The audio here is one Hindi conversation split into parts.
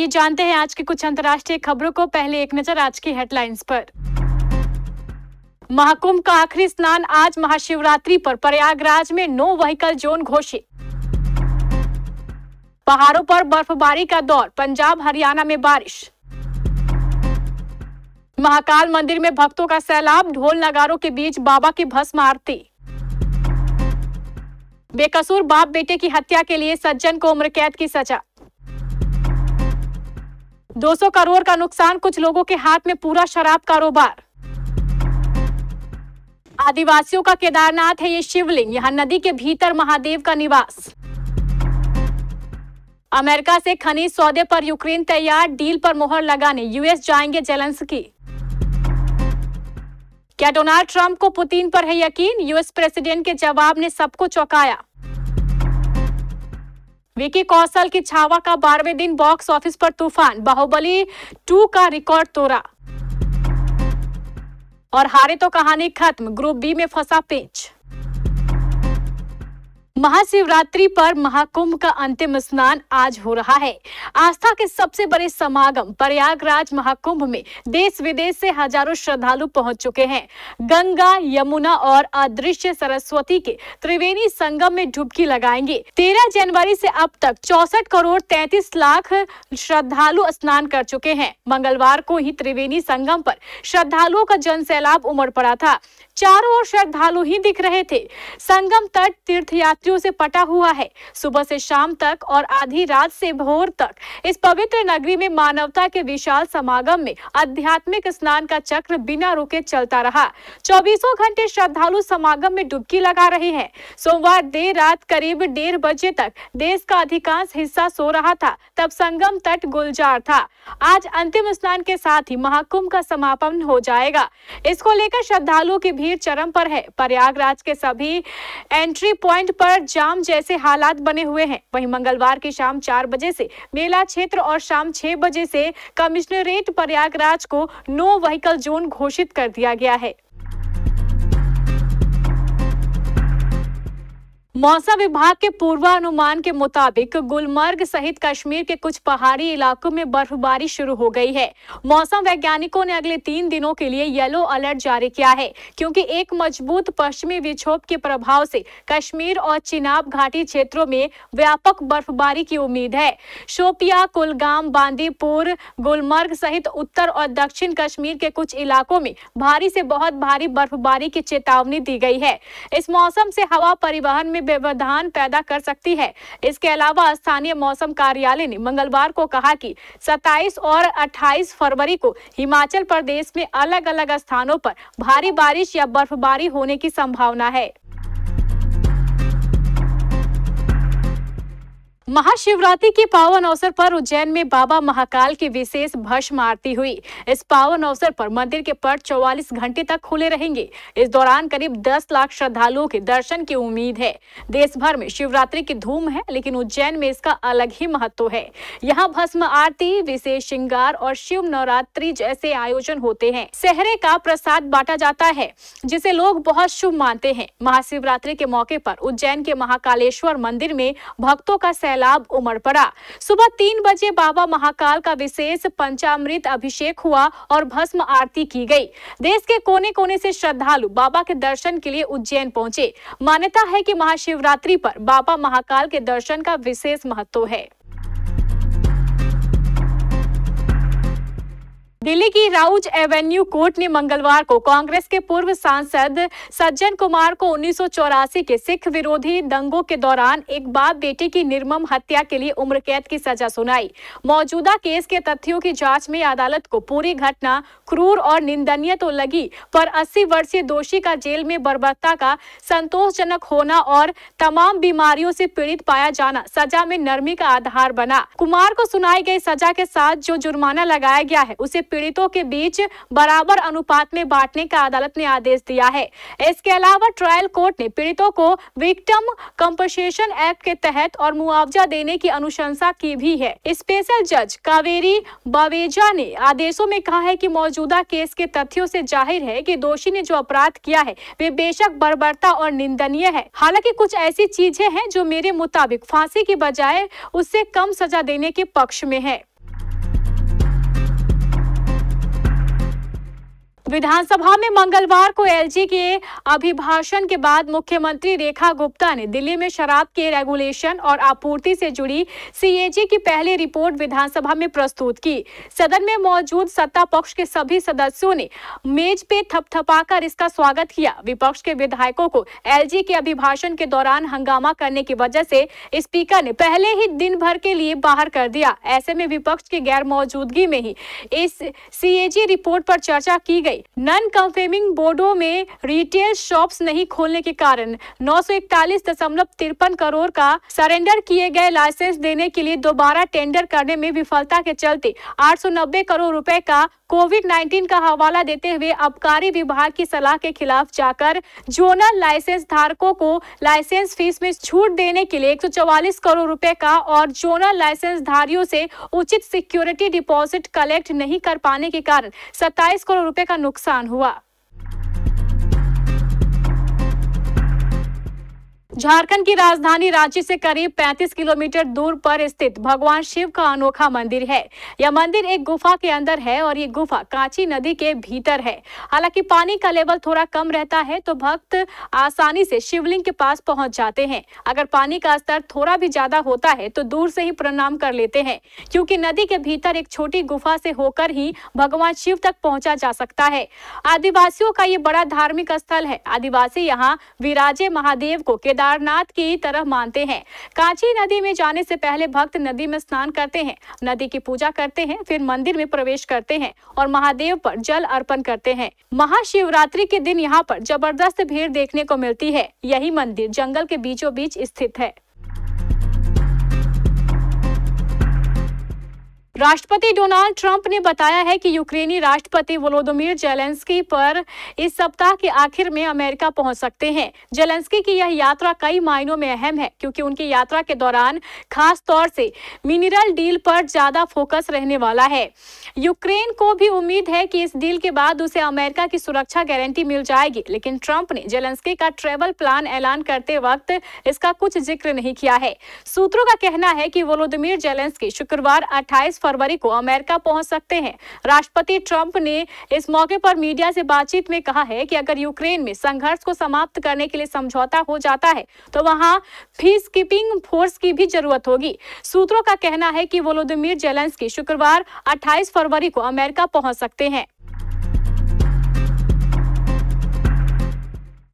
आइए जानते हैं आज की कुछ अंतर्राष्ट्रीय खबरों को। पहले एक नजर आज की हेडलाइंस पर। महाकुंभ का आखिरी स्नान आज महाशिवरात्रि पर प्रयागराज में नो व्हीकल जोन घोषित। पहाड़ों पर बर्फबारी का दौर, पंजाब हरियाणा में बारिश। महाकाल मंदिर में भक्तों का सैलाब, ढोल नगारों के बीच बाबा की भस्म आरती। बेकसूर बाप बेटे की हत्या के लिए सज्जन को उम्र कैद की सजा। 200 करोड़ का नुकसान, कुछ लोगों के हाथ में पूरा शराब कारोबार। आदिवासियों का केदारनाथ है ये शिवलिंग, यहां नदी के भीतर महादेव का निवास। अमेरिका से खनिज सौदे पर यूक्रेन तैयार, डील पर मोहर लगाने यूएस जाएंगे जेलेंस्की। क्या डोनाल्ड ट्रंप को पुतिन पर है यकीन? यूएस प्रेसिडेंट के जवाब ने सबको चौंकाया। विकी कौशल की छावा का 12वें दिन बॉक्स ऑफिस पर तूफान, बाहुबली 2 का रिकॉर्ड तोड़ा। और हारे तो कहानी खत्म, ग्रुप बी में फंसा पेंच। महाशिवरात्रि पर महाकुंभ का अंतिम स्नान आज हो रहा है। आस्था के सबसे बड़े समागम प्रयागराज महाकुंभ में देश विदेश से हजारों श्रद्धालु पहुंच चुके हैं। गंगा, यमुना और अदृश्य सरस्वती के त्रिवेणी संगम में डुबकी लगाएंगे। 13 जनवरी से अब तक 64 करोड़ 33 लाख श्रद्धालु स्नान कर चुके हैं। मंगलवार को ही त्रिवेणी संगम पर श्रद्धालुओं का जनसैलाब उमड़ पड़ा था। चारों ओर श्रद्धालु ही दिख रहे थे। संगम तट तीर्थयात्रियों से पटा हुआ है। सुबह से शाम तक और आधी रात से भोर तक इस पवित्र नगरी में मानवता के विशाल समागम में आध्यात्मिक स्नान का चक्र बिना रुके चलता रहा। 24 घंटे श्रद्धालु समागम में डुबकी लगा रहे हैं। सोमवार देर रात करीब 1:30 बजे तक देश का अधिकांश हिस्सा सो रहा था, तब संगम तट गुलजार था। आज अंतिम स्नान के साथ ही महाकुंभ का समापन हो जाएगा। इसको लेकर श्रद्धालुओं की भीड़ चरम पर है। प्रयागराज के सभी एंट्री पॉइंट पर जाम जैसे हालात बने हुए हैं। वहीं मंगलवार की शाम 4 बजे से मेला क्षेत्र और शाम 6 बजे से कमिश्नरेट प्रयागराज को नो व्हीकल जोन घोषित कर दिया गया है। मौसम विभाग के पूर्वानुमान के मुताबिक गुलमर्ग सहित कश्मीर के कुछ पहाड़ी इलाकों में बर्फबारी शुरू हो गई है। मौसम वैज्ञानिकों ने अगले 3 दिनों के लिए येलो अलर्ट जारी किया है, क्योंकि एक मजबूत पश्चिमी विक्षोभ के प्रभाव से कश्मीर और चिनाब घाटी क्षेत्रों में व्यापक बर्फबारी की उम्मीद है। शोपिया, कुलगाम, बांदीपुर, गुलमर्ग सहित उत्तर और दक्षिण कश्मीर के कुछ इलाकों में भारी से बहुत भारी बर्फबारी की चेतावनी दी गई है। इस मौसम से हवा परिवहन में व्यवधान पैदा कर सकती है। इसके अलावा स्थानीय मौसम कार्यालय ने मंगलवार को कहा कि 27 और 28 फरवरी को हिमाचल प्रदेश में अलग अलग स्थानों पर भारी बारिश या बर्फबारी होने की संभावना है। महाशिवरात्रि के पावन अवसर पर उज्जैन में बाबा महाकाल की विशेष भस्म आरती हुई। इस पावन अवसर पर मंदिर के पट 44 घंटे तक खुले रहेंगे। इस दौरान करीब 10 लाख श्रद्धालुओं के दर्शन की उम्मीद है। देश भर में शिवरात्रि की धूम है, लेकिन उज्जैन में इसका अलग ही महत्व है। यहाँ भस्म आरती, विशेष श्रृंगार और शिव नवरात्रि जैसे आयोजन होते हैं। सेहरे का प्रसाद बांटा जाता है, जिसे लोग बहुत शुभ मानते हैं। महाशिवरात्रि के मौके पर उज्जैन के महाकालेश्वर मंदिर में भक्तों का सैलाब उमड़ पड़ा। सुबह 3 बजे बाबा महाकाल का विशेष पंचामृत अभिषेक हुआ और भस्म आरती की गई। देश के कोने कोने से श्रद्धालु बाबा के दर्शन के लिए उज्जैन पहुंचे। मान्यता है कि महाशिवरात्रि पर बाबा महाकाल के दर्शन का विशेष महत्व है। दिल्ली की राउज एवेन्यू कोर्ट ने मंगलवार को कांग्रेस के पूर्व सांसद सज्जन कुमार को 1984 के सिख विरोधी दंगों के दौरान एक बाप बेटे की निर्मम हत्या के लिए उम्र कैद की सजा सुनाई। मौजूदा केस के तथ्यों की जांच में अदालत को पूरी घटना क्रूर और निंदनीय तो लगी, पर 80 वर्षीय दोषी का जेल में बर्बरता का संतोषजनक होना और तमाम बीमारियों से पीड़ित पाया जाना सजा में नरमी का आधार बना। कुमार को सुनाई गई सजा के साथ जो जुर्माना लगाया गया है, उसे पीड़ितों के बीच बराबर अनुपात में बांटने का अदालत ने आदेश दिया है। इसके अलावा ट्रायल कोर्ट ने पीड़ितों को विक्टिम कंपनसेशन एक्ट के तहत और मुआवजा देने की अनुशंसा की भी है। स्पेशल जज कावेरी बावेजा ने आदेशों में कहा है कि मौजूदा केस के तथ्यों से जाहिर है कि दोषी ने जो अपराध किया है वे बेशक बर्बरता और निंदनीय है। हालांकि कुछ ऐसी चीजें हैं जो मेरे मुताबिक फांसी की बजाय उससे कम सजा देने के पक्ष में है। विधानसभा में मंगलवार को एलजी के अभिभाषण के बाद मुख्यमंत्री रेखा गुप्ता ने दिल्ली में शराब के रेगुलेशन और आपूर्ति से जुड़ी सीएजी की पहली रिपोर्ट विधानसभा में प्रस्तुत की। सदन में मौजूद सत्ता पक्ष के सभी सदस्यों ने मेज पे थपथपाकर इसका स्वागत किया। विपक्ष के विधायकों को एलजी के अभिभाषण के दौरान हंगामा करने की वजह से स्पीकर ने पहले ही दिन भर के लिए बाहर कर दिया। ऐसे में विपक्ष की गैर मौजूदगी में ही इस सीएजी रिपोर्ट पर चर्चा की गई। नॉन कंफर्मिंग बोर्डों में रिटेल शॉप्स नहीं खोलने के कारण 941.53 करोड़ का सरेंडर किए गए लाइसेंस देने के लिए दोबारा टेंडर करने में विफलता के चलते 890 करोड़ रुपए का कोविड-19 का हवाला देते हुए आबकारी विभाग की सलाह के खिलाफ जाकर जोनल लाइसेंस धारकों को लाइसेंस फीस में छूट देने के लिए 144 करोड़ रुपए का और जोनल लाइसेंस धारियों से उचित सिक्योरिटी डिपॉजिट कलेक्ट नहीं कर पाने के कारण 27 करोड़ रुपए का नुकसान हुआ। झारखंड की राजधानी रांची से करीब 35 किलोमीटर दूर पर स्थित भगवान शिव का अनोखा मंदिर है। यह मंदिर एक गुफा के अंदर है और ये गुफा कांची नदी के भीतर है। हालांकि पानी का लेवल थोड़ा कम रहता है तो भक्त आसानी से शिवलिंग के पास पहुंच जाते हैं। अगर पानी का स्तर थोड़ा भी ज्यादा होता है तो दूर से ही प्रणाम कर लेते हैं, क्योंकि नदी के भीतर एक छोटी गुफा से होकर ही भगवान शिव तक पहुंचा जा सकता है। आदिवासियों का ये बड़ा धार्मिक स्थल है। आदिवासी यहाँ विराजे महादेव को केदारनाथ की तरह मानते हैं। कांची नदी में जाने से पहले भक्त नदी में स्नान करते हैं, नदी की पूजा करते हैं, फिर मंदिर में प्रवेश करते हैं और महादेव पर जल अर्पण करते हैं। महाशिवरात्रि के दिन यहाँ पर जबरदस्त भीड़ देखने को मिलती है। यही मंदिर जंगल के बीचों बीच स्थित है। राष्ट्रपति डोनाल्ड ट्रंप ने बताया है कि यूक्रेनी राष्ट्रपति वोलोदिमीर जेलेंस्की पर इस सप्ताह के आखिर में अमेरिका पहुंच सकते हैं। जेलेंस्की की यह यात्रा कई मायनों में अहम है, क्योंकि उनकी यात्रा के दौरान खास तौर से मिनरल डील पर ज्यादा फोकस रहने वाला है। यूक्रेन को भी उम्मीद है कि इस डील के बाद उसे अमेरिका की सुरक्षा गारंटी मिल जाएगी, लेकिन ट्रंप ने जेलेंस्की का ट्रैवल प्लान ऐलान करते वक्त इसका कुछ जिक्र नहीं किया है। सूत्रों का कहना है कि वोलोदिमीर जेलेंस्की शुक्रवार 28 फरवरी को अमेरिका पहुंच सकते हैं। राष्ट्रपति ट्रंप ने इस मौके पर मीडिया से बातचीत में कहा है कि अगर यूक्रेन में संघर्ष को समाप्त करने के लिए समझौता हो जाता है तो वहां पीस कीपिंग फोर्स की भी जरूरत होगी। सूत्रों का कहना है कि वोलोदिमीर जेलेंस्की शुक्रवार 28 फरवरी को अमेरिका पहुंच सकते हैं।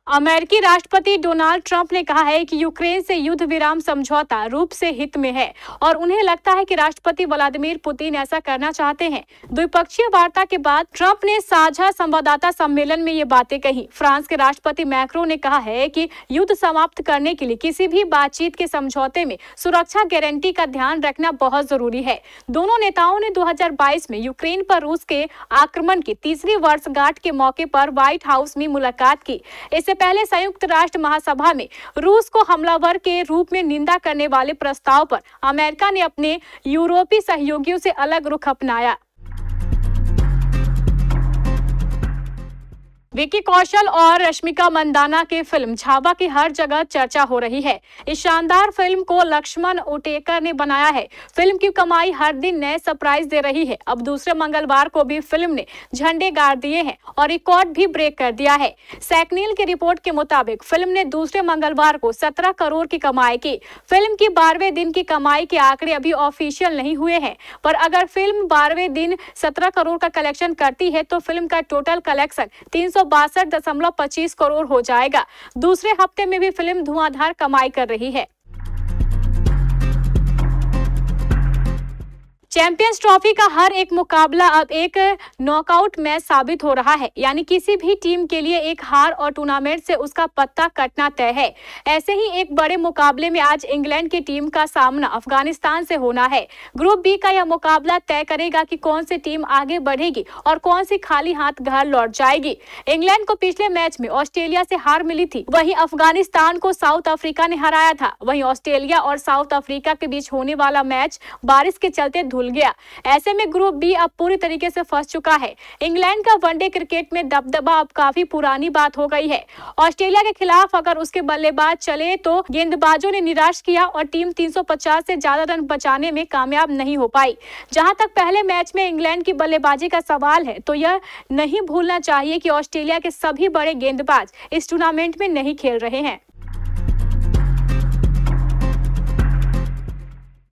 अमेरिकी राष्ट्रपति डोनाल्ड ट्रंप ने कहा है कि यूक्रेन से युद्ध विराम समझौता रूप से हित में है और उन्हें लगता है कि राष्ट्रपति व्लादिमीर पुतिन ऐसा करना चाहते हैं। द्विपक्षीय वार्ता के बाद ट्रंप ने साझा संवाददाता सम्मेलन में ये बातें कही। फ्रांस के राष्ट्रपति मैक्रों ने कहा है कि युद्ध समाप्त करने के लिए किसी भी बातचीत के समझौते में सुरक्षा गारंटी का ध्यान रखना बहुत जरूरी है। दोनों नेताओं ने 2022 में यूक्रेन पर रूस के आक्रमण की तीसरी वर्षगांठ के मौके पर व्हाइट हाउस में मुलाकात की। इससे पहले संयुक्त राष्ट्र महासभा में रूस को हमलावर के रूप में निंदा करने वाले प्रस्ताव पर अमेरिका ने अपने यूरोपीय सहयोगियों से अलग रुख अपनाया। विकी कौशल और रश्मिका मंदाना की फिल्म छावा की हर जगह चर्चा हो रही है। इस शानदार फिल्म को लक्ष्मण उटेकर ने बनाया है। फिल्म की कमाई हर दिन नए सरप्राइज दे रही है। अब दूसरे मंगलवार को भी फिल्म ने झंडे गाड़ दिए हैं और रिकॉर्ड भी ब्रेक कर दिया है। सैकनील की रिपोर्ट के मुताबिक फिल्म ने दूसरे मंगलवार को 17 करोड़ की कमाई की। फिल्म की 12वें दिन की कमाई के आंकड़े अभी ऑफिशियल नहीं हुए हैं, पर अगर फिल्म 12वें दिन 17 करोड़ का कलेक्शन करती है तो फिल्म का टोटल कलेक्शन 362.25 करोड़ हो जाएगा। दूसरे हफ्ते में भी फिल्म धुआंधार कमाई कर रही है। चैंपियंस ट्रॉफी का हर एक मुकाबला अब एक नॉकआउट मैच साबित हो रहा है, यानी किसी भी टीम के लिए एक हार और टूर्नामेंट से उसका पत्ता कटना तय है। ऐसे ही एक बड़े मुकाबले में आज इंग्लैंड की टीम का सामना अफगानिस्तान से होना है। ग्रुप बी का यह मुकाबला तय करेगा कि कौन सी टीम आगे बढ़ेगी और कौन सी खाली हाथ घर लौट जाएगी। इंग्लैंड को पिछले मैच में ऑस्ट्रेलिया से हार मिली थी, वहीं अफगानिस्तान को साउथ अफ्रीका ने हराया था। वहीं ऑस्ट्रेलिया और साउथ अफ्रीका के बीच होने वाला मैच बारिश के चलते धुल गया। ऐसे में ग्रुप बी अब पूरी तरीके से फंस चुका है। इंग्लैंड का वनडे क्रिकेट में दबदबा अब काफी पुरानी बात हो गई है। ऑस्ट्रेलिया के खिलाफ अगर उसके बल्लेबाज चले तो गेंदबाजों ने निराश किया और टीम 350 से ज्यादा रन बचाने में कामयाब नहीं हो पाई। जहां तक पहले मैच में इंग्लैंड की बल्लेबाजी का सवाल है तो यह नहीं भूलना चाहिए कि ऑस्ट्रेलिया के सभी बड़े गेंदबाज इस टूर्नामेंट में नहीं खेल रहे हैं।